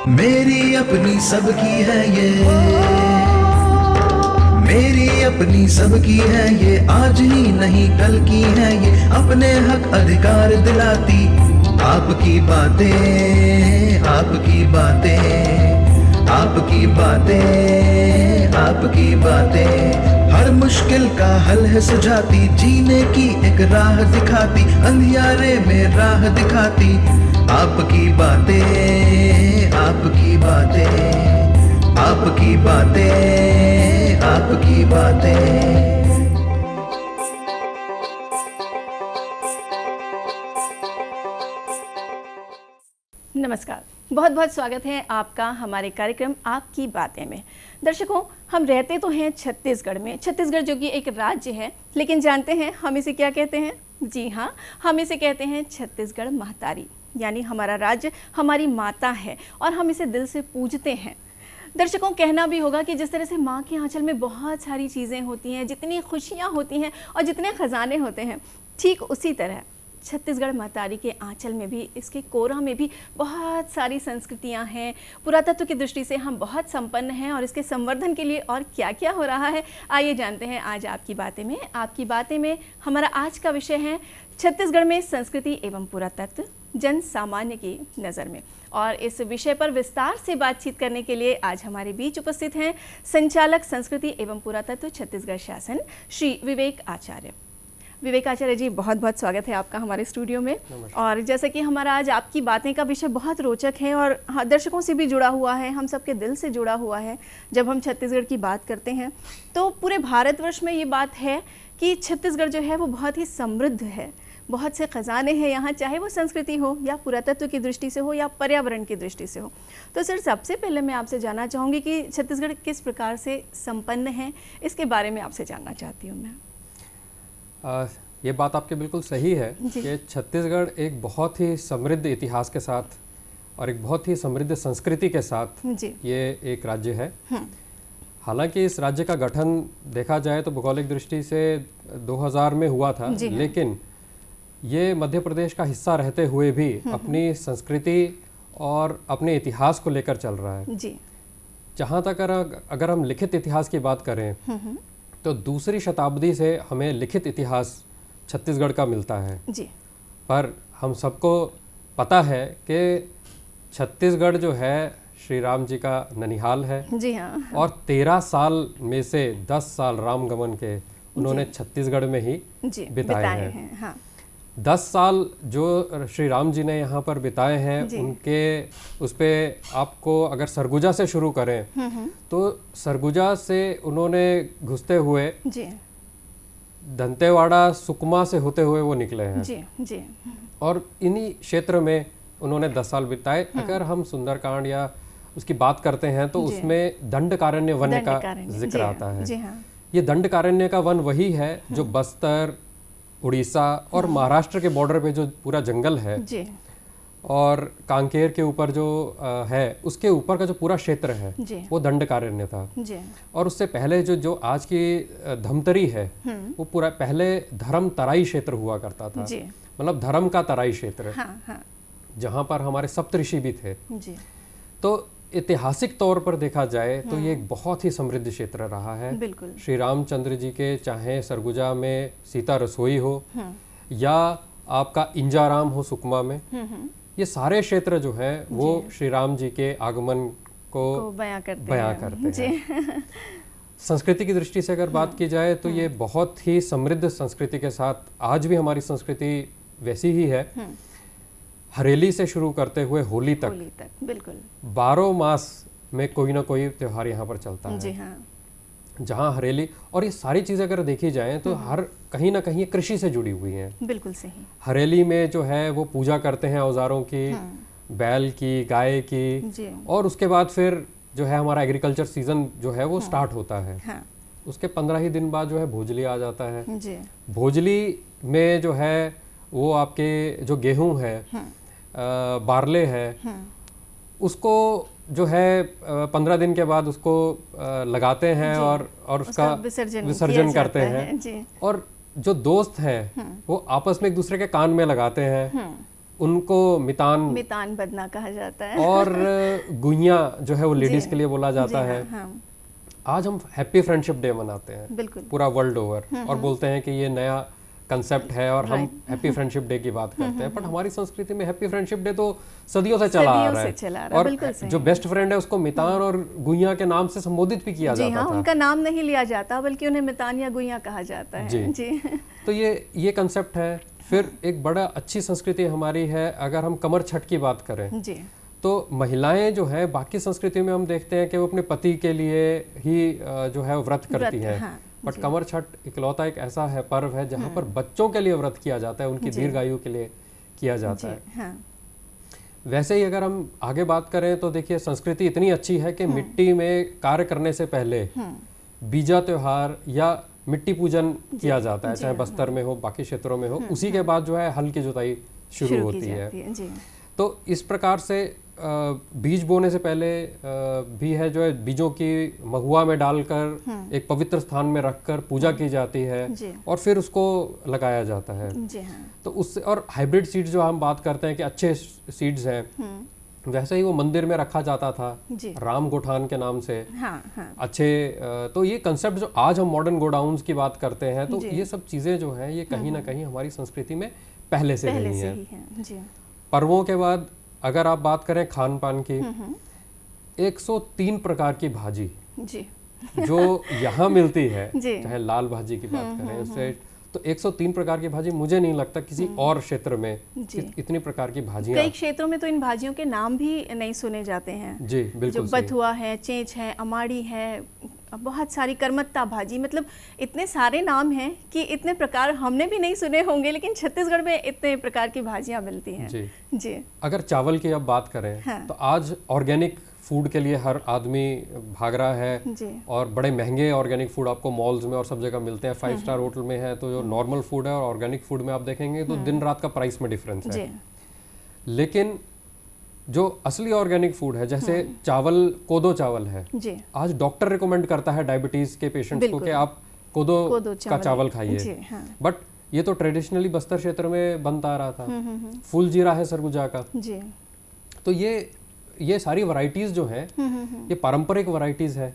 मेरी अपनी सबकी है ये, मेरी अपनी सबकी है ये, आज ही नहीं कल की है ये, अपने हक अधिकार दिलाती आपकी बातें, आपकी बातें, आपकी बातें, आपकी बातें, हर मुश्किल का हल है सुझाती, जीने की एक राह दिखाती, अंधियारे में राह दिखाती आपकी बातें, आपकी बातें, आपकी बातें, आपकी बातें। नमस्कार, बहुत बहुत स्वागत है आपका हमारे कार्यक्रम आपकी बातें में। दर्शकों, हम रहते तो हैं छत्तीसगढ़ में, छत्तीसगढ़ जो कि एक राज्य है, लेकिन जानते हैं हम इसे क्या कहते हैं? जी हाँ, हम इसे कहते हैं छत्तीसगढ़ महतारी, यानी हमारा राज्य हमारी माता है और हम इसे दिल से पूजते हैं। दर्शकों, कहना भी होगा कि जिस तरह से माँ के आंचल में बहुत सारी चीज़ें होती हैं, जितनी खुशियाँ होती हैं और जितने खजाने होते हैं, ठीक उसी तरह छत्तीसगढ़ महतारी के आंचल में भी, इसके कोरा में भी बहुत सारी संस्कृतियां हैं। पुरातत्व की दृष्टि से हम बहुत संपन्न हैं और इसके संवर्धन के लिए और क्या क्या हो रहा है, आइए जानते हैं आज आपकी बातें में। आपकी बातें में हमारा आज का विषय है छत्तीसगढ़ में संस्कृति एवं पुरातत्व, जन सामान्य की नज़र में। और इस विषय पर विस्तार से बातचीत करने के लिए आज हमारे बीच उपस्थित हैं संचालक संस्कृति एवं पुरातत्व छत्तीसगढ़ शासन श्री विवेक आचार्य। विवेक आचार्य जी, बहुत बहुत स्वागत है आपका हमारे स्टूडियो में। और जैसा कि हमारा आज आपकी बातें का विषय बहुत रोचक है और दर्शकों से भी जुड़ा हुआ है, हम सबके दिल से जुड़ा हुआ है। जब हम छत्तीसगढ़ की बात करते हैं तो पूरे भारतवर्ष में ये बात है कि छत्तीसगढ़ जो है वो बहुत ही समृद्ध है, बहुत से खजाने हैं यहाँ, चाहे वो संस्कृति हो या पुरातत्व की दृष्टि से हो या पर्यावरण की दृष्टि से हो। तो सर, सबसे पहले मैं आपसे जानना चाहूँगी कि छत्तीसगढ़ किस प्रकार से संपन्न है, इसके बारे में आपसे जानना चाहती हूँ मैं। ये बात आपकी बिल्कुल सही है कि छत्तीसगढ़ एक बहुत ही समृद्ध इतिहास के साथ और एक बहुत ही समृद्ध संस्कृति के साथ ये एक राज्य है। हालांकि इस राज्य का गठन देखा जाए तो भौगोलिक दृष्टि से 2000 में हुआ था, लेकिन ये मध्य प्रदेश का हिस्सा रहते हुए भी अपनी संस्कृति और अपने इतिहास को लेकर चल रहा है। जहाँ तक अगर हम लिखित इतिहास की बात करें तो दूसरी शताब्दी से हमें लिखित इतिहास छत्तीसगढ़ का मिलता है जी। पर हम सबको पता है कि छत्तीसगढ़ जो है श्री राम जी का ननिहाल है जी हाँ। और 13 साल में से 10 साल रामगमन के उन्होंने छत्तीसगढ़ में ही बिताए हैं। हाँ। 10 साल जो श्री राम जी ने यहाँ पर बिताए हैं, उनके उस पे आपको अगर सरगुजा से शुरू करें तो सरगुजा से उन्होंने घुसते हुए दंतेवाड़ा, सुकमा से होते हुए वो निकले हैं जी। और इन्हीं क्षेत्र में उन्होंने 10 साल बिताए। अगर हम सुंदरकांड या उसकी बात करते हैं तो उसमें दंडकारण्य वन का जिक्र आता है। ये दंडकारण्य का वन वही है जो बस्तर, उड़ीसा और महाराष्ट्र के बॉर्डर पे जो पूरा जंगल है जी। और कांकेर के ऊपर जो है, उसके ऊपर का जो पूरा क्षेत्र है वो दंडकारण्य था जी। और उससे पहले जो आज की धमतरी है वो पूरा पहले धर्म तराई क्षेत्र हुआ करता था, मतलब धर्म का तराई क्षेत्र। हाँ। जहाँ पर हमारे सप्तऋषि भी थे जी। तो ऐतिहासिक तौर पर देखा जाए तो ये एक बहुत ही समृद्ध क्षेत्र रहा है। बिल्कुल। श्री रामचंद्र जी के चाहे सरगुजा में सीता रसोई हो या आपका इंजाराम हो सुकमा में, ये सारे क्षेत्र जो है वो श्री राम जी के आगमन को बयां करते हैं। संस्कृति की दृष्टि से अगर बात की जाए तो ये बहुत ही समृद्ध संस्कृति के साथ आज भी हमारी संस्कृति वैसी ही है। हरेली से शुरू करते हुए होली तक बिल्कुल 12 मास में कोई ना कोई त्योहार यहाँ पर चलता है जी हाँ। जहाँ हरेली और ये सारी चीज़ें अगर देखी जाएं तो हर कहीं ना कहीं कृषि से जुड़ी हुई हैं। बिल्कुल सही। हरेली में जो है वो पूजा करते हैं औजारों की, बैल की, गाय की जी। और उसके बाद फिर जो है हमारा एग्रीकल्चर सीजन जो है वो स्टार्ट होता है। हाँ। उसके 15 ही दिन बाद जो है भोजली आ जाता है जी। भोजली में जो है वो आपके जो गेहूं है, बारले है, उसको जो है 15 दिन के बाद उसको लगाते हैं और उसका विसर्जन करते हैं। और जो दोस्त हैं वो आपस में एक दूसरे के कान में लगाते हैं, उनको मितान बदना कहा जाता है, और गुइया जो है वो लेडीज के लिए बोला जाता है। आज हम हैप्पी फ्रेंडशिप डे मनाते हैं पूरा वर्ल्ड ओवर, और बोलते हैं कि ये नया कंसेप्ट है और हम हैप्पी फ्रेंडशिप डे की बात करते हैं। बट हमारी संस्कृति में हैप्पी फ्रेंडशिप डे तो सदियों से चला आ रहा है, और जो बेस्ट फ्रेंड है उसको मितान और गुइया के नाम से संबोधित भी किया जाता था। उनका नाम नहीं लिया जाता बल्कि उन्हें मितान या गुइया कहा जाता है। जी। तो ये कंसेप्ट है। फिर एक बड़ा अच्छी संस्कृति हमारी है, अगर हम कमर छठ की बात करें जी, तो महिलाएं जो है बाकी संस्कृति में हम देखते हैं कि वो अपने पति के लिए ही जो है व्रत करती हैं, बट कमर छठ इकलौता एक ऐसा है पर्व है जहाँ पर बच्चों के लिए व्रत किया जाता है, उनकी दीर्घायु के लिए किया जाता है। वैसे ही अगर हम आगे बात करें तो देखिए संस्कृति इतनी अच्छी है कि मिट्टी में कार्य करने से पहले बीजा त्योहार या मिट्टी पूजन किया जाता है, चाहे बस्तर में हो बाकी क्षेत्रों में हो। उसी के बाद जो है हल की जुताई शुरू होती है। तो इस प्रकार से बीज बोने से पहले भी है जो है बीजों की महुआ में डालकर एक पवित्र स्थान में रखकर पूजा की जाती है, और फिर उसको लगाया जाता है। तो उससे, और हाइब्रिड सीड्स जो हम बात करते हैं कि अच्छे सीड्स हैं, वैसे ही वो मंदिर में रखा जाता था राम गोठान के नाम से। अच्छे तो ये कंसेप्ट जो आज हम मॉडर्न गोडाउन्स की बात करते हैं, तो ये सब चीजें जो हैं ये कहीं ना कहीं हमारी संस्कृति में पहले से रही हैं। पर्वों के बाद अगर आप बात करें खान पान की, 103 प्रकार की भाजी जो यहाँ मिलती है, चाहे लाल भाजी की बात करें उससे, तो 103 प्रकार की भाजी मुझे नहीं लगता किसी और क्षेत्र में इतनी प्रकार की भाजियां। कई क्षेत्रों में तो इन भाजियों के नाम भी नहीं सुने जाते हैं। जी बिल्कुल, जो बथुआ है, चेंच है, अमाड़ी है, बहुत सारी करमत्ता भाजी, मतलब इतने सारे नाम हैं कि इतने प्रकार हमने भी नहीं सुने होंगे, लेकिन छत्तीसगढ़ में इतने प्रकार की भाजियां मिलती हैं। जी। अगर चावल की अब बात करें तो आज ऑर्गेनिक फूड के लिए हर आदमी भाग रहा है, और बड़े महंगे ऑर्गेनिक फूड आपको मॉल्स में और सब जगह मिलते हैं। 5 स्टार होटल में है तो जो नॉर्मल फूड है और ऑर्गेनिक फूड में आप देखेंगे तो दिन रात का प्राइस में डिफरेंस है। लेकिन जो असली ऑर्गेनिक फूड है, जैसे चावल, कोदो चावल है, आज डॉक्टर रिकमेंड करता है डायबिटीज के पेशेंट्स को कि आप कोदो का चावल खाइए। बट ये तो ट्रेडिशनली बस्तर क्षेत्र में बनता आ रहा था। फुल जीरा है सरगुजा का। तो ये सारी वैरायटीज जो है ये पारंपरिक वैरायटीज है,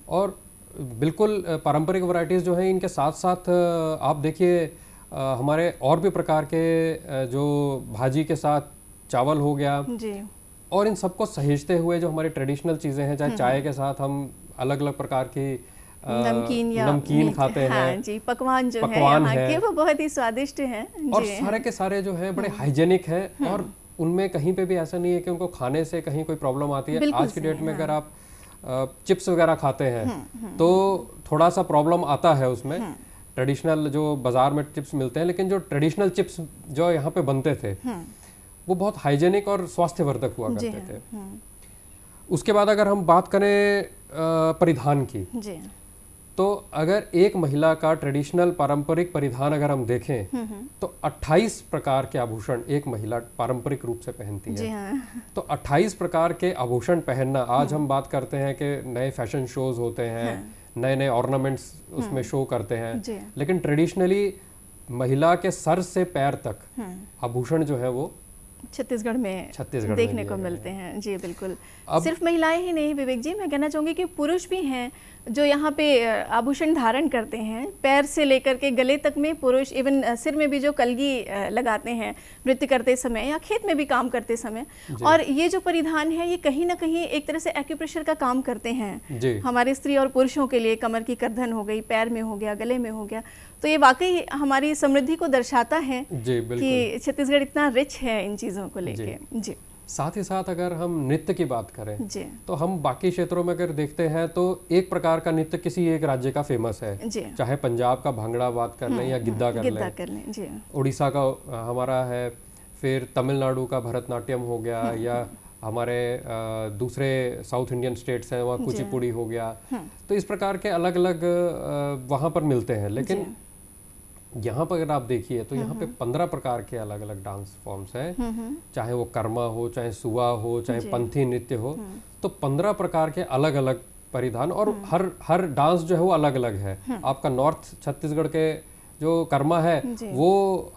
और बिल्कुल पारंपरिक वैरायटीज जो है इनके साथ साथ आप देखिए हमारे और भी प्रकार के जो भाजी के साथ चावल हो गया जी, और इन सबको सहेजते हुए जो हमारी ट्रेडिशनल चीजें हैं, चाहे चाय के साथ हम अलग अलग प्रकार की नमकीन खाते हैं जी, पकवान जो है यहाँ के वो बहुत ही स्वादिष्ट हैं, और सारे के सारे जो है बड़े हाइजेनिक हैं, और उनमें कहीं पे भी ऐसा नहीं है कि उनको खाने से कहीं कोई प्रॉब्लम आती है। आज की डेट में अगर आप चिप्स वगैरह खाते हैं तो थोड़ा सा प्रॉब्लम आता है उसमें, ट्रेडिशनल जो बाजार में चिप्स मिलते हैं, लेकिन जो ट्रेडिशनल चिप्स जो यहाँ पे बनते थे वो बहुत हाइजेनिक और स्वास्थ्यवर्धक हुआ करते थे। उसके बाद अगर हम बात करें परिधान की, तो अगर एक महिला का ट्रेडिशनल पारंपरिक परिधान अगर हम देखें तो 28 प्रकार के आभूषण एक महिला पारंपरिक रूप से पहनती है। तो 28 प्रकार के आभूषण पहनना, आज हम बात करते हैं कि नए फैशन शोज होते हैं, नए नए ऑर्नामेंट्स उसमें शो करते हैं, लेकिन ट्रेडिशनली महिला के सर से पैर तक आभूषण जो है वो छत्तीसगढ़ में देखने को मिलते हैं। जी बिल्कुल। सिर्फ महिलाएं ही नहीं विवेक जी, मैं कहना चाहूँगी कि पुरुष भी हैं जो यहाँ पे आभूषण धारण करते हैं, पैर से लेकर के गले तक में पुरुष, इवन सिर में भी जो कलगी लगाते हैं नृत्य करते समय या खेत में भी काम करते समय। और ये जो परिधान है ये कहीं ना कहीं एक तरह से एक्यूप्रेशर का काम करते हैं हमारे स्त्री और पुरुषों के लिए। कमर की करधन हो गई, पैर में हो गया, गले में हो गया, तो ये वाकई हमारी समृद्धि को दर्शाता है कि छत्तीसगढ़ इतना रिच है इन चीज़ों को लेके। जी। साथ ही साथ अगर हम नृत्य की बात करें तो हम बाकी क्षेत्रों में अगर देखते हैं तो एक प्रकार का नृत्य किसी एक राज्य का फेमस है, चाहे पंजाब का भांगड़ा बात कर लें या गिद्दा कर लें, उड़ीसा का हमारा है, फिर तमिलनाडु का भरतनाट्यम हो गया, या हमारे दूसरे साउथ इंडियन स्टेट्स हैं वहाँ कुचिपुड़ी हो गया। तो इस प्रकार के अलग अलग वहाँ पर मिलते हैं। लेकिन यहाँ पर अगर आप देखिए तो यहाँ पे 15 प्रकार के अलग अलग डांस फॉर्म्स हैं, चाहे वो कर्मा हो, चाहे सुआ हो, चाहे पंथी नृत्य हो, तो 15 प्रकार के अलग अलग परिधान, और हर डांस जो है वो अलग अलग है। आपका नॉर्थ छत्तीसगढ़ के जो कर्मा है वो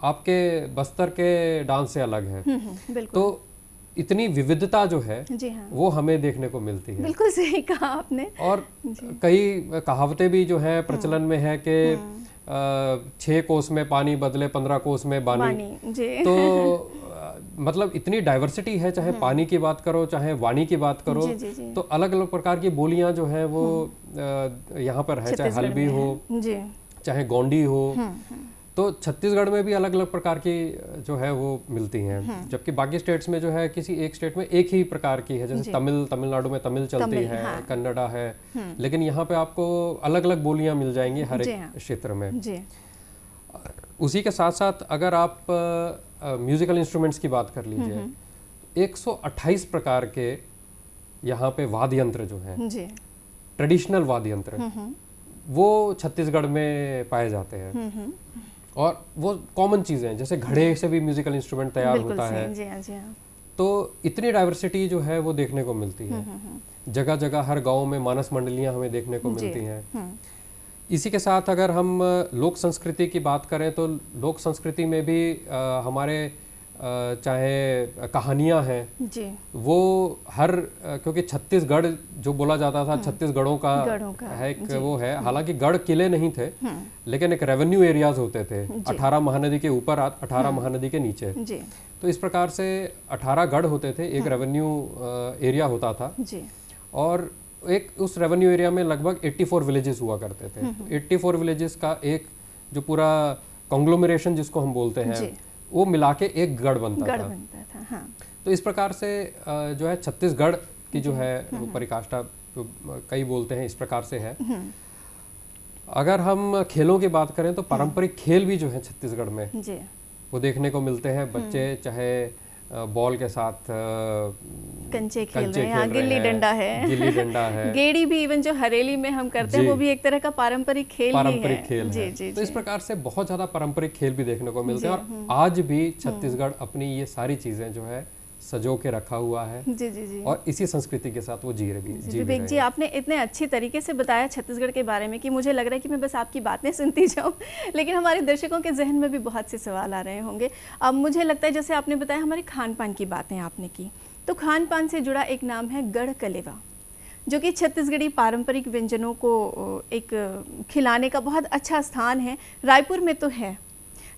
आपके बस्तर के डांस से अलग है। बिल्कुल। तो इतनी विविधता जो है जी हाँ, वो हमें देखने को मिलती है। बिल्कुल सही कहा आपने। और कई कहावतें भी जो है प्रचलन में है कि 6 कोस में पानी बदले 15 कोस में बानी। जी। तो मतलब इतनी डाइवर्सिटी है, चाहे पानी की बात करो चाहे वाणी की बात करो, तो अलग अलग प्रकार की बोलियां जो है वो यहाँ पर है, चाहे हल्बी हो जी, चाहे गोंडी हो। तो छत्तीसगढ़ में भी अलग अलग प्रकार की जो है वो मिलती हैं, जबकि बाकी स्टेट्स में जो है किसी एक स्टेट में एक ही प्रकार की है, जैसे तमिलनाडु में तमिल चलती है, कन्नड़ा है, लेकिन यहाँ पे आपको अलग अलग बोलियां मिल जाएंगी हर एक क्षेत्र में। उसी के साथ साथ अगर आप म्यूजिकल इंस्ट्रूमेंट्स की बात कर लीजिए, 128 प्रकार के यहाँ पे वाद्य यंत्र जो हैं, ट्रेडिशनल वाद्य यंत्र, वो छत्तीसगढ़ में पाए जाते हैं। और वो कॉमन चीजें हैं, जैसे घड़े से भी म्यूजिकल इंस्ट्रूमेंट तैयार होता है। जी हाँ, जी हाँ। तो इतनी डाइवर्सिटी जो है वो देखने को मिलती है। जगह जगह हर गांव में मानस मंडलियां हमें देखने को मिलती हैं। इसी के साथ अगर हम लोक संस्कृति की बात करें तो लोक संस्कृति में भी हमारे चाहे कहानियां हैं जी, वो हर क्योंकि छत्तीसगढ़ जो बोला जाता था छत्तीसगढ़ों का है एक वो है, हालांकि गढ़ किले नहीं थे लेकिन एक रेवेन्यू एरियाज होते थे, 18 महानदी के ऊपर 18 महानदी के नीचे। तो इस प्रकार से 18 गढ़ होते थे, एक रेवेन्यू एरिया होता था और एक उस रेवेन्यू एरिया में लगभग 84 विलेजेस हुआ करते थे। 84 विलेजेस का एक जो पूरा कॉन्ग्लोमरेशन जिसको हम बोलते हैं वो मिला के एक गढ़ बनता था। हाँ। तो इस प्रकार से जो है छत्तीसगढ़ की जो है वो परिकाष्ठा कई बोलते हैं इस प्रकार से है। अगर हम खेलों की बात करें तो पारंपरिक खेल भी जो है छत्तीसगढ़ में वो देखने को मिलते हैं। बच्चे चाहे बॉल के साथ कंचे खेल रहे हैं, गिल्ली डंडा है, गेड़ी भी, इवन जो हरेली में हम करते हैं वो भी एक तरह का पारंपरिक खेल है। तो इस प्रकार से बहुत ज्यादा पारंपरिक खेल भी देखने को मिलते हैं और आज भी छत्तीसगढ़ अपनी ये सारी चीजें जो है सजो के रखा हुआ है। जी। और इसी संस्कृति के साथ वो जी रही है। विवेक जी, आपने इतने अच्छी तरीके से बताया छत्तीसगढ़ के बारे में कि मुझे लग रहा है कि मैं बस आपकी बातें सुनती जाऊं, लेकिन हमारे दर्शकों के जहन में भी बहुत से सवाल आ रहे होंगे। अब मुझे लगता है जैसे आपने बताया हमारे खान पान की बातें आपने की, तो खान पान से जुड़ा एक नाम है गढ़ कलेवा, जो कि छत्तीसगढ़ी पारंपरिक व्यंजनों को एक खिलाने का बहुत अच्छा स्थान है। रायपुर में तो है,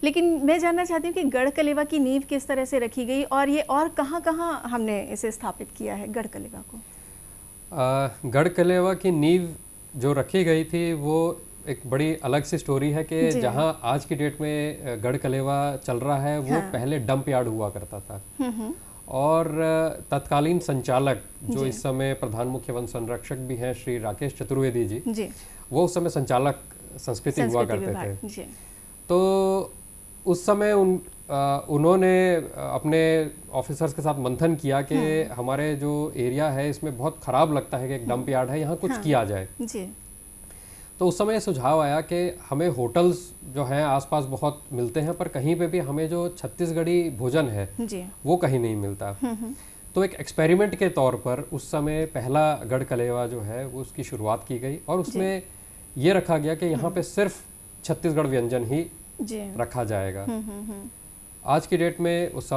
लेकिन मैं जानना चाहती हूँ कि गढ़ कलेवा की नींव किस तरह से रखी गई और ये और कहाँ हमने इसे स्थापित किया है गढ़ कलेवा को? गढ़ कलेवा की नींव जो रखी गई थी वो एक बड़ी अलग सी स्टोरी है कि जहाँ आज की डेट में गढ़ कलेवा चल रहा है वो पहले डंप यार्ड हुआ करता था। और तत्कालीन संचालक जो इस समय प्रधान मुख्य वन संरक्षक भी हैं श्री राकेश चतुर्वेदी जी, वो उस समय संचालक संस्कृति हुआ करते थे। तो उस समय उन्होंने अपने ऑफिसर्स के साथ मंथन किया कि हमारे जो एरिया है इसमें बहुत खराब लगता है कि एक डंप यार्ड है, यहाँ कुछ किया जाए। तो उस समय सुझाव आया कि हमें होटल्स जो हैं आसपास बहुत मिलते हैं पर कहीं पे भी हमें जो छत्तीसगढ़ी भोजन है वो कहीं नहीं मिलता। तो एक एक्सपेरिमेंट के तौर पर उस समय पहला गढ़ कलेवा जो है वो उसकी शुरुआत की गई और उसमें ये रखा गया कि यहाँ पे सिर्फ छत्तीसगढ़ व्यंजन ही रखा जाएगा। आज की डेट में उस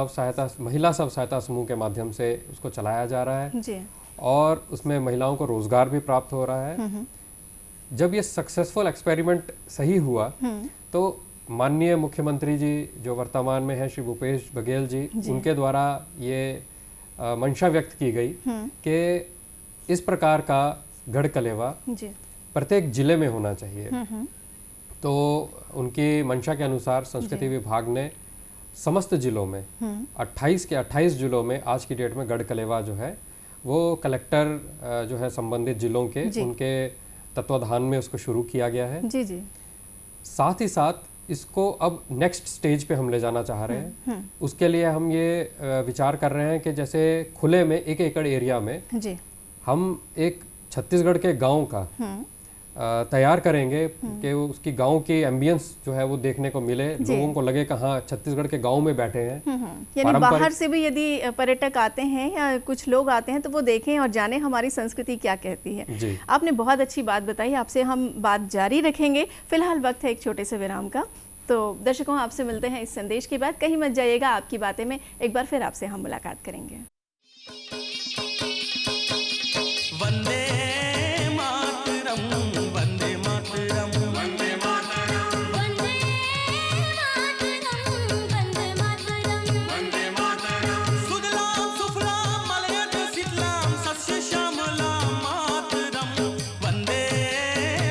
महिला सब सहायता समूह के माध्यम से उसको चलाया जा रहा है और उसमें महिलाओं को रोजगार भी प्राप्त हो रहा है। जब ये सक्सेसफुल एक्सपेरिमेंट सही हुआ तो माननीय मुख्यमंत्री जी जो वर्तमान में है श्री भूपेश बघेल जी, उनके द्वारा ये मंशा व्यक्त की गई कि इस प्रकार का गढ़ कलेवा प्रत्येक जिले में होना चाहिए। तो उनकी मंशा के अनुसार संस्कृति विभाग ने समस्त जिलों में 28 के 28 जिलों में आज की डेट में गढ़ कलेवा जो है वो कलेक्टर जो है संबंधित जिलों के उनके तत्वाधान में उसको शुरू किया गया है। साथ ही साथ इसको अब नेक्स्ट स्टेज पे हम ले जाना चाह रहे हैं। उसके लिए हम ये विचार कर रहे हैं कि जैसे खुले में 1 एकड़ एरिया में हम एक छत्तीसगढ़ के गांव का तैयार करेंगे कि उसकी गांव की एम्बियंस जो है वो देखने को मिले, लोगों को लगे कि हाँ छत्तीसगढ़ के गांव में बैठे हैं। यानी बाहर से भी यदि पर्यटक आते हैं या कुछ लोग आते हैं तो वो देखें और जाने हमारी संस्कृति क्या कहती है। आपने बहुत अच्छी बात बताई, आपसे हम बात जारी रखेंगे। फिलहाल वक्त है एक छोटे से विराम का। तो दर्शकों, आपसे मिलते हैं इस संदेश के बाद। कहीं मत जाइएगा, आपकी बातें में एक बार फिर आपसे हम मुलाकात करेंगे। वंदे मातरम, वंदे मातरम, वंदे मातरम, वंदे मातरम, वंदे मातरम, सुजलाम सुफलाम मलयज शीतलाम सस्य श्यामलाम मातरम, वंदे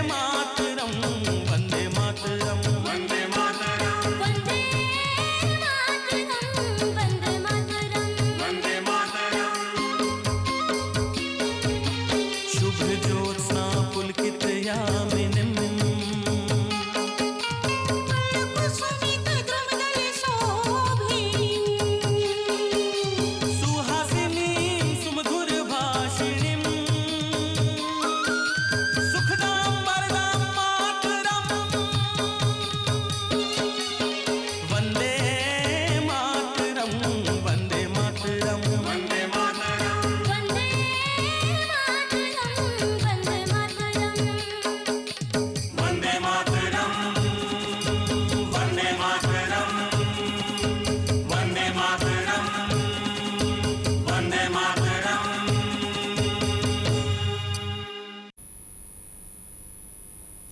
मातरम, वंदे मातरम, वंदे मातरम, वंदे मातरम, वंदे मातरम, वंदे मातरम। शुभ ज्योत्स्ना पुलकित यामिनीं कुसुमित द्रुमदल शोभिनीं सुहासिनीं सुमधुर भाषिणीं सुखदां वरदां मातरम् वन्दे मातरम्, वन्दे मातरम्, वन्दे मातरम्, वन्दे मातरम्, वन्दे मातरम्, वन्दे मातरम्, वन्दे मातरम्, वन्दे मातरम्, वन्दे मातरम्।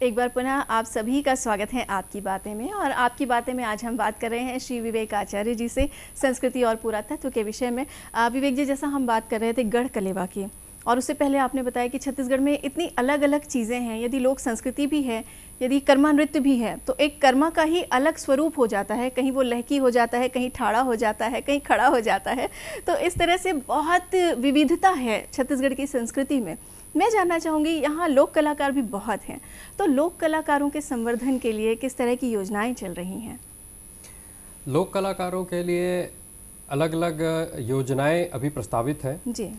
एक बार पुनः आप सभी का स्वागत है आपकी बातें में। और आपकी बातें में आज हम बात कर रहे हैं श्री विवेक आचार्य जी से संस्कृति और पुरातत्व के विषय में। विवेक जी, जैसा हम बात कर रहे थे गढ़ कलेवा की, और उससे पहले आपने बताया कि छत्तीसगढ़ में इतनी अलग अलग चीज़ें हैं, यदि लोक संस्कृति भी है, यदि कर्मा नृत्य भी है, तो एक कर्मा का ही अलग स्वरूप हो जाता है। कहीं वो लहकी हो जाता है, कहीं ठाड़ा हो जाता है, कहीं खड़ा हो जाता है। तो इस तरह से बहुत विविधता है छत्तीसगढ़ की संस्कृति में। मैं जानना चाहूँगी, यहाँ लोक कलाकार भी बहुत हैं, तो लोक कलाकारों के संवर्धन के लिए किस तरह की योजनाएं चल रही हैं? लोक कलाकारों के लिए अलग अलग योजनाएं अभी प्रस्तावित हैं। जी।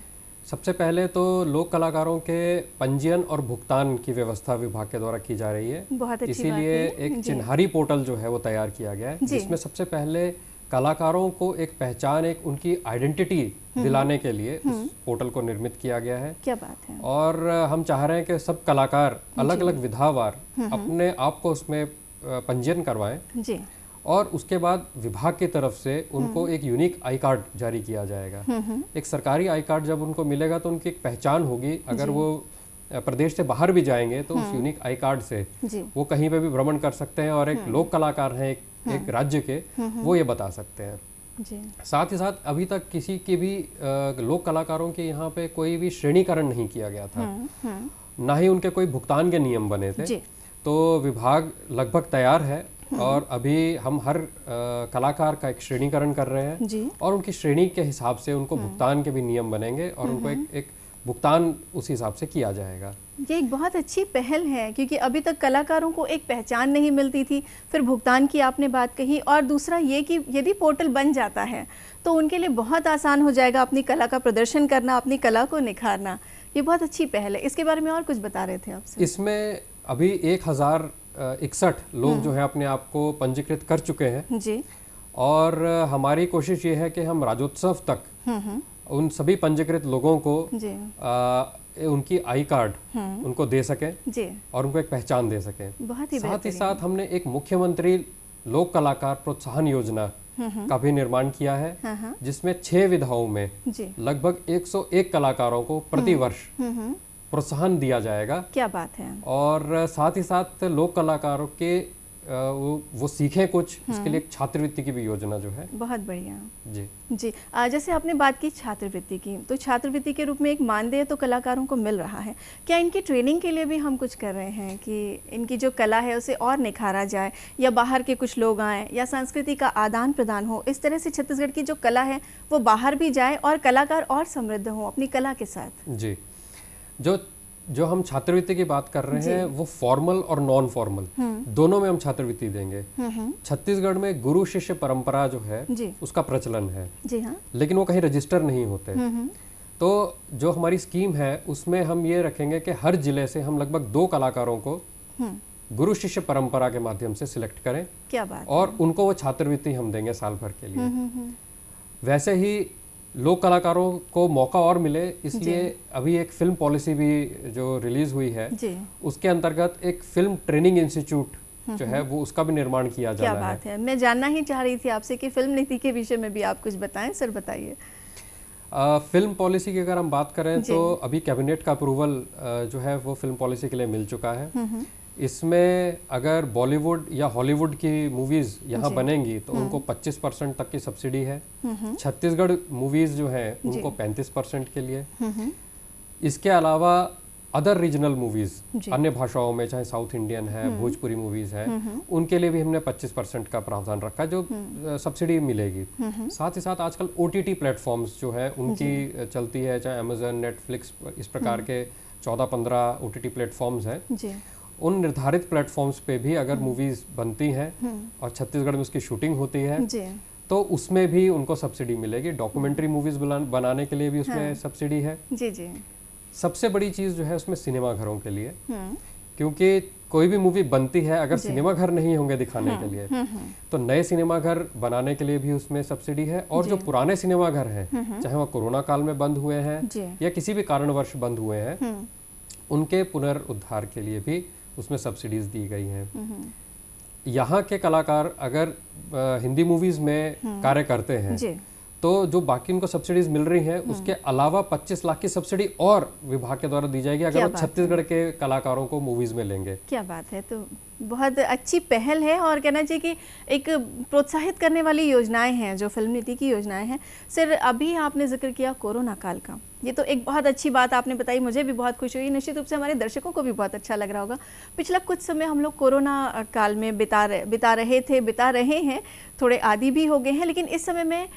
सबसे पहले तो लोक कलाकारों के पंजीयन और भुगतान की व्यवस्था विभाग के द्वारा की जा रही है। बहुत अच्छी इसीलिए बात है। एक जी। चिन्हारी पोर्टल जो है वो तैयार किया गया है, जी। जिसमें सबसे पहले कलाकारों को एक पहचान, एक उनकी आइडेंटिटी दिलाने के लिए उस पोर्टल को निर्मित किया गया है। क्या बात है। और हम चाह रहे हैं कि सब कलाकार अलग अलग विधावार अपने आप को उसमें पंजीयन करवाएं, जी। और उसके बाद विभाग की तरफ से उनको एक यूनिक आई कार्ड जारी किया जाएगा। एक सरकारी आई कार्ड जब उनको मिलेगा तो उनकी एक पहचान होगी। अगर वो प्रदेश से बाहर भी जाएंगे तो उस यूनिक आई कार्ड से जी। वो कहीं पे भी भ्रमण कर सकते हैं, और एक लोक कलाकार हैं एक राज्य के, वो ये बता सकते हैं। जी। साथ ही साथ अभी तक किसी की भी लोक कलाकारों के यहाँ पे कोई भी श्रेणीकरण नहीं किया गया था, ना ही उनके कोई भुगतान के नियम बने थे। जी। तो विभाग लगभग तैयार है, और अभी हम हर कलाकार का एक श्रेणीकरण कर रहे हैं, जी। और उनकी श्रेणी के हिसाब से उनको भुगतान के भी नियम बनेंगे, और उनको एक भुगतान उस हिसाब से किया जाएगा। ये एक बहुत अच्छी पहल है, क्योंकि अभी तक कलाकारों को एक पहचान नहीं मिलती थी। फिर भुगतान की आपने बात कही, और दूसरा ये कि यदि पोर्टल बन जाता है तो उनके लिए बहुत आसान हो जाएगा अपनी कला का प्रदर्शन करना, अपनी कला को निखारना। ये बहुत अच्छी पहल है। इसके बारे में और कुछ बता रहे थे आपसे। इसमें अभी 1061 लोग जो है अपने आप को पंजीकृत कर चुके हैं। जी। और हमारी कोशिश ये है कि हम राज्योत्सव तक उन सभी पंजीकृत लोगों को जी। उनकी आई कार्ड उनको दे सकें, जी। और उनको एक पहचान दे सकें। बहुत ही साथ ही साथ हमने एक मुख्यमंत्री लोक कलाकार प्रोत्साहन योजना का भी निर्माण किया है, जिसमें 6 विधाओं में जी। लगभग 101 कलाकारों को प्रति वर्ष प्रोत्साहन दिया जाएगा। क्या बात है। और साथ ही साथ लोक कलाकारों के वो सीखें कुछ, इसके लिए एक छात्रवृत्ति की भी योजना जो है। बहुत बढ़िया। जी जी। जैसे आपने बात की छात्रवृत्ति की, तो छात्रवृत्ति के रूप में एक मानदेय तो कलाकारों को मिल रहा है। क्या इनकी ट्रेनिंग के लिए भी हम कुछ कर रहे हैं कि इनकी जो कला है उसे और निखारा जाए, या बाहर के कुछ लोग आएँ, या संस्कृति का आदान प्रदान हो, इस तरह से छत्तीसगढ़ की जो कला है वो बाहर भी जाए और कलाकार और समृद्ध हों अपनी कला के साथ? जी। जो हम छात्रवृत्ति की बात कर रहे हैं वो फॉर्मल और नॉन फॉर्मल दोनों में हम छात्रवृत्ति देंगे। छत्तीसगढ़ में गुरु शिष्य परंपरा जो है जी। उसका प्रचलन है। जी हाँ। लेकिन वो कहीं रजिस्टर नहीं होते। तो जो हमारी स्कीम है उसमें हम ये रखेंगे कि हर जिले से हम लगभग 2 कलाकारों को गुरु शिष्य परंपरा के माध्यम से सिलेक्ट करें। क्या बात। और उनको वो छात्रवृत्ति हम देंगे साल भर के लिए। वैसे ही लोक कलाकारों को मौका और मिले, इसलिए अभी एक फिल्म पॉलिसी भी जो रिलीज हुई है, उसके अंतर्गत एक फिल्म ट्रेनिंग इंस्टीट्यूट जो है वो उसका भी निर्माण किया क्या जाना बात है। मैं जानना ही चाह रही थी आपसे कि फिल्म नीति के विषय में भी आप कुछ बताएं। सर बताइए। फिल्म पॉलिसी की अगर हम बात करें तो अभी कैबिनेट का अप्रूवल जो है वो फिल्म पॉलिसी के लिए मिल चुका है। इसमें अगर बॉलीवुड या हॉलीवुड की मूवीज यहाँ बनेंगी तो उनको 25% तक की सब्सिडी है। छत्तीसगढ़ मूवीज जो हैं उनको 35% के लिए। इसके अलावा अदर रीजनल मूवीज अन्य भाषाओं में, चाहे साउथ इंडियन है, भोजपुरी मूवीज है, उनके लिए भी हमने 25% का प्रावधान रखा है जो सब्सिडी मिलेगी। साथ ही साथ आजकल OTT प्लेटफॉर्म्स जो है उनकी चलती है, चाहे अमेजन, नेटफ्लिक्स, इस प्रकार के 14-15 OTT प्लेटफॉर्म्स हैं। उन निर्धारित प्लेटफॉर्म्स पे भी अगर मूवीज बनती हैं और छत्तीसगढ़ में उसकी शूटिंग होती है तो उसमें भी उनको सब्सिडी मिलेगी। डॉक्यूमेंट्री मूवीज बनाने के लिए भी उसमें सब्सिडी है। जी जी। सबसे बड़ी चीज जो है उसमें सिनेमा घरों के लिए, क्योंकि कोई भी मूवी बनती है अगर सिनेमा घर नहीं होंगे दिखाने के लिए तो नए सिनेमा घर बनाने के लिए भी उसमें सब्सिडी है। और जो पुराने सिनेमा घर हैं, चाहे वह कोरोना काल में बंद हुए हैं या किसी भी कारणवश बंद हुए हैं, उनके पुनरुद्धार के लिए भी उसमें सब्सिडीज दी गई हैं। यहाँ के कलाकार अगर हिंदी मूवीज में कार्य करते हैं तो जो बाकी उनको सब्सिडीज मिल रही हैं उसके अलावा 25 लाख की सब्सिडी और विभाग के द्वारा दी जाएगी अगर वो छत्तीसगढ़ के कलाकारों को मूवीज में लेंगे। क्या बात है। तो बहुत अच्छी पहल है और कहना चाहिए कि एक प्रोत्साहित करने वाली योजनाएं हैं जो फिल्म नीति की योजनाएं हैं। सर अभी आपने जिक्र किया कोरोना काल का, ये तो एक बहुत अच्छी बात आपने बताई, मुझे भी बहुत खुशी हुई, निश्चित रूप से हमारे दर्शकों को भी बहुत अच्छा लग रहा होगा। पिछला कुछ समय हम लोग कोरोना काल में बिता रहे हैं, थोड़े आदी भी हो गए हैं, लेकिन इस समय में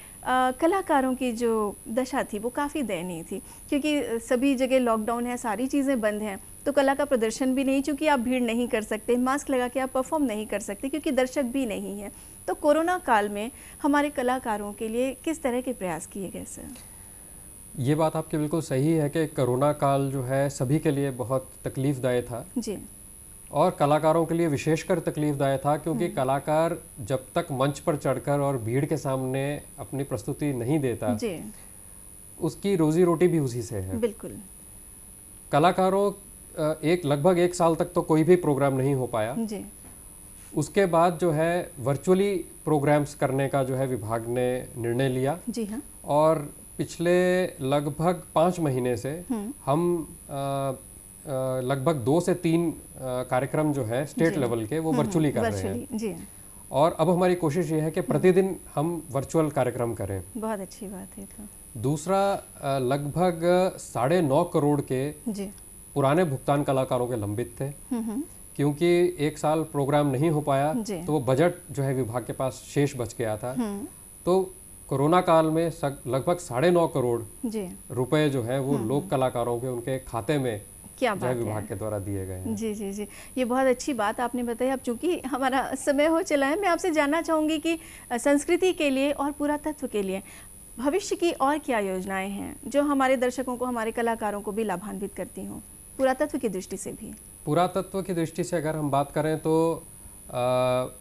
कलाकारों की जो दशा थी वो काफ़ी दयनीय थी, क्योंकि सभी जगह लॉकडाउन है, सारी चीज़ें बंद हैं, तो कला का प्रदर्शन भी नहीं, क्योंकि आप भीड़ नहीं कर सकते, मास्क लगा के आप परफॉर्म नहीं कर सकते क्योंकि दर्शक भी नहीं है। तो कोरोना काल में हमारे कलाकारों के लिए किस तरह के प्रयास किए गए सर? ये बात आपकी बिल्कुल सही है कि कोरोना काल जो है सभी के लिए बहुत तकलीफदायक था जी, और कलाकारों के लिए विशेषकर तकलीफदायक था, क्योंकि कलाकार जब तक मंच पर चढ़कर और भीड़ के सामने अपनी प्रस्तुति नहीं देता जी, उसकी रोजी रोटी भी उसी से है। बिल्कुल। कलाकारों लगभग 1 साल तक तो कोई भी प्रोग्राम नहीं हो पाया। जी, उसके बाद जो है वर्चुअली प्रोग्राम्स करने का जो है विभाग ने निर्णय लिया। जी हाँ। और पिछले लगभग 5 महीने से हम लगभग 2 से 3 कार्यक्रम जो है स्टेट लेवल के वो वर्चुअली कर रहे हैं। जी, और अब हमारी कोशिश ये है कि प्रतिदिन हम वर्चुअल कार्यक्रम करें। बहुत अच्छी बात है। तो दूसरा, लगभग 9.5 करोड़ के जी, पुराने भुगतान कलाकारों के लंबित थे, क्योंकि 1 साल प्रोग्राम नहीं हो पाया तो वो बजट जो है विभाग के पास शेष बच गया था। तो कोरोना काल में लगभग 9.5 करोड़ रुपए जो है वो लोक कलाकारों के उनके खाते में क्या बात विभाग के द्वारा दिए गए हैं। जी जी जी, ये बहुत अच्छी बात आपने बताई। अब चूंकि हमारा समय हो चला है, मैं आपसे जानना चाहूँगी कि संस्कृति के लिए और पुरातत्व के लिए भविष्य की और क्या योजनाएं हैं जो हमारे दर्शकों को, हमारे कलाकारों को भी लाभान्वित करती हों, पुरातत्व की दृष्टि से भी? पुरातत्व की दृष्टि से अगर हम बात करें तो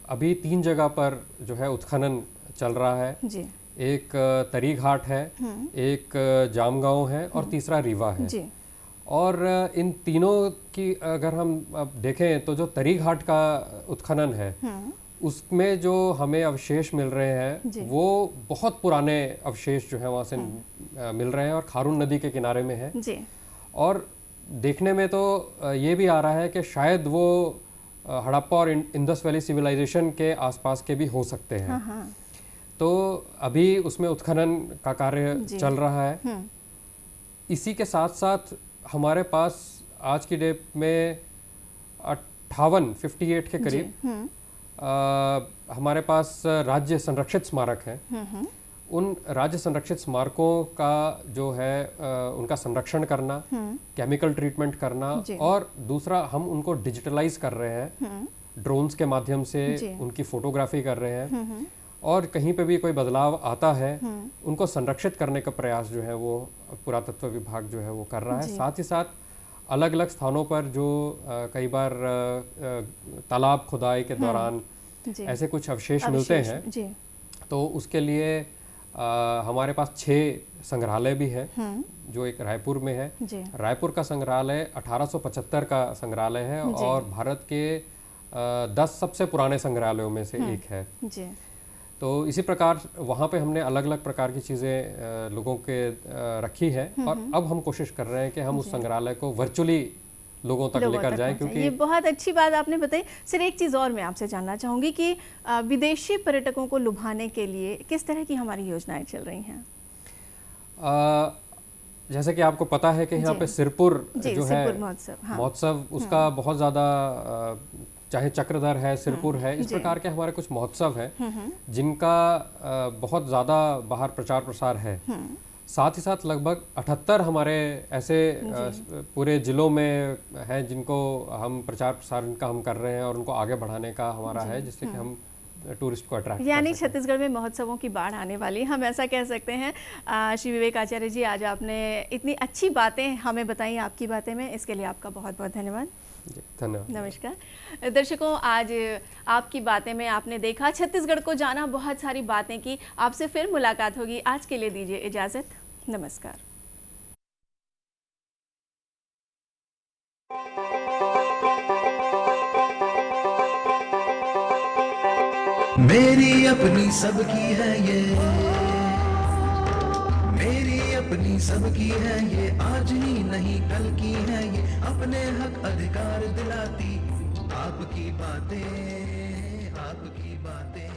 अभी 3 जगह पर जो है उत्खनन चल रहा है जी। एक तरी घाट है, एक जामगांव है और तीसरा रीवा है जी। और इन तीनों की अगर हम अब देखें तो जो तरी घाट का उत्खनन है उसमें जो हमें अवशेष मिल रहे हैं वो बहुत पुराने अवशेष जो है वहाँ से मिल रहे हैं और खारून नदी के किनारे में है जी। और देखने में तो ये भी आ रहा है कि शायद वो हड़प्पा और इंडस वैली सिविलाइजेशन के आसपास के भी हो सकते हैं। हाँ। तो अभी उसमें उत्खनन का कार्य चल रहा है। इसी के साथ साथ हमारे पास आज की डेट में 58 के करीब हमारे पास राज्य संरक्षित स्मारक हैं। उन राज्य संरक्षित स्मारकों का जो है उनका संरक्षण करना, केमिकल ट्रीटमेंट करना और दूसरा हम उनको डिजिटलाइज कर रहे हैं, ड्रोन्स के माध्यम से उनकी फोटोग्राफी कर रहे हैं और कहीं पे भी कोई बदलाव आता है उनको संरक्षित करने का प्रयास जो है वो पुरातत्व विभाग जो है वो कर रहा है। साथ ही साथ अलग अलग स्थानों पर जो कई बार तालाब खुदाई के दौरान ऐसे कुछ अवशेष मिलते हैं तो उसके लिए हमारे पास 6 संग्रहालय भी है जो एक रायपुर में है। रायपुर का संग्रहालय 1875 का संग्रहालय है और भारत के 10 सबसे पुराने संग्रहालयों में से एक है। जी। तो इसी प्रकार वहाँ पे हमने अलग अलग प्रकार की चीज़ें लोगों के रखी है, और अब हम कोशिश कर रहे हैं कि हम उस संग्रहालय को वर्चुअली लोगों तक लेकर जाएं, क्योंकि ये बहुत अच्छी बात आपने बताई। सिर्फ एक चीज़ और मैं आपसे जानना चाहूँगी कि विदेशी पर्यटकों को लुभाने के लिए किस तरह की हमारी योजनाएं चल रही हैं? जैसे कि आपको पता है कि यहाँ पे सिरपुर जो है महोत्सव, उसका बहुत ज़्यादा, चाहे चक्रधर है, सिरपुर है, इस प्रकार के हमारे कुछ महोत्सव हैं जिनका बहुत ज़्यादा बाहर प्रचार प्रसार है। साथ ही साथ लगभग 78 हमारे ऐसे पूरे जिलों में हैं जिनको हम प्रचार प्रसार का हम कर रहे हैं, और उनको आगे बढ़ाने का हमारा है, जिससे कि हम टूरिस्ट को अट्रैक्ट, यानी छत्तीसगढ़ में महोत्सवों की बाढ़ आने वाली, हम ऐसा कह सकते हैं। श्री विवेक आचार्य जी, आज आपने इतनी अच्छी बातें हमें बताई आपकी बातें में, इसके लिए आपका बहुत बहुत धन्यवाद। धन्यवाद। नमस्कार दर्शकों, आज आपकी बातें में आपने देखा, छत्तीसगढ़ को जाना, बहुत सारी बातें की। आपसे फिर मुलाकात होगी, आज के लिए दीजिए इजाज़त। नमस्कार। मेरी अपनी सबकी है ये, मेरी अपनी सबकी है ये, आज ही नहीं कल की है ये, अपने हक अधिकार दिलाती आपकी बातें, आपकी बातें।